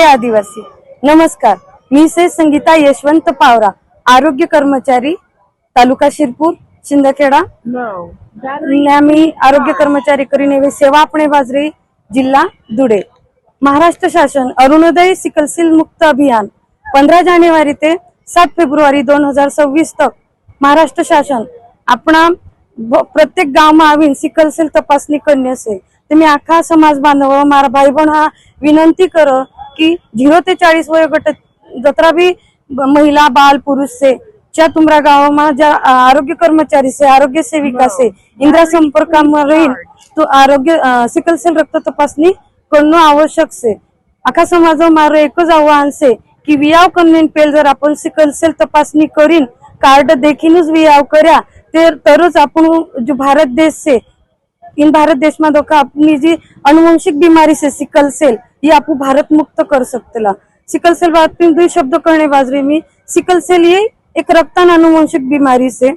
आदिवासी। नमस्कार, मी से संगीता यशवंत पावरा, आरोग्य कर्मचारी, तालुका शिरपूर, शिंदखेडा। मी आरोग्य कर्मचारी करीने सेवा अपने बाजरी, जिल्हा धुळे। महाराष्ट्र शासन अरुणोदय सिकल सेल मुक्त अभियान 15 जानेवारी ते 7 फेब्रुवारी 2026 तक महाराष्ट्र शासन अपना प्रत्येक गाव में आवीन सिकल सेल तपासणी करने से मी आखा समाज बांधव मारा भाई बहन हा विनंती करो कि 0 ते 40 वय गट जत्रा भी महिला बाल पुरुष से च्या तुमरा गाँव में जा आरोग्य कर्मचारी से आरोग्य सेविका से इंद्रा संपर्क में रहीन तो आरोग्य सिकल सेल रक्त तपासणी करना आवश्यक से। आखा समाज मारो एकच आव्हान से कि वियाव करने पहले जर अपन सिकल सेल तपासणी करीन कार्ड देखीनच वियाव कर्या तरच आपण जो भारत देश से इन भारत देश में धोखा अपनी जी अनुवंशिक बीमारी से सिकल सेल ये आपको भारत मुक्त कर सकते। सिकल सेल बात दो शब्द करने बाजरी में सिकल सेल ये एक रक्तन अनुवंशिक बीमारी से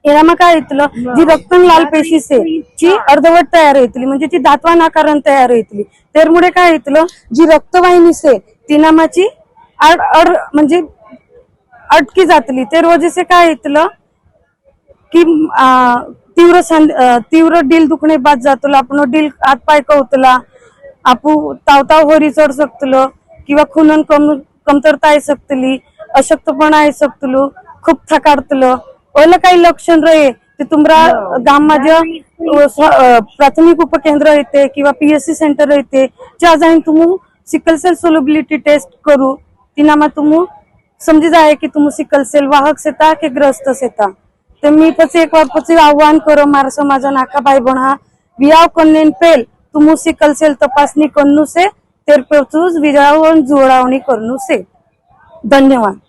यामा काय येतलं जी रक्तन लाल पेशी से ची अर्धवट तयार होतली म्हणजे ती दातवान आकारान तयार होतली त्यामुळे काय येतलं जी रक्तवाहिनी से ती नामाची अड म्हणजे अटकी जातली ते रोज से काय येतलं कि तीव्र डील दुखणे बाद जातलो आपण डील हात पाय कवतला आपू तावताव होरी चढ सकतलो किंवा खुनन कमतरता आहे सकतली अशक्तपणा आहे सकतलो खूप थकाडतलो ओला काही लक्षण रहे ते तुमरा गाम माझ्या प्राथमिक उपकेंद्र येते किंवा पीएससी सेंटर येते ज्या जाईन तुम सिकल सेल सोलबिलिटी टेस्ट करू तिनामा तुम समझी जाए कि तुम सिकल सेल वाहक सेता के ग्रस्त सेता। तो मी पचे एक बार पचे आह्वान करो मारा समाज नाका भाई बहन वियाव करने पेल तुम सिकल सेल तपासणी करनु से तेर पे विजावन जोड़ावनी करनु से। धन्यवाद।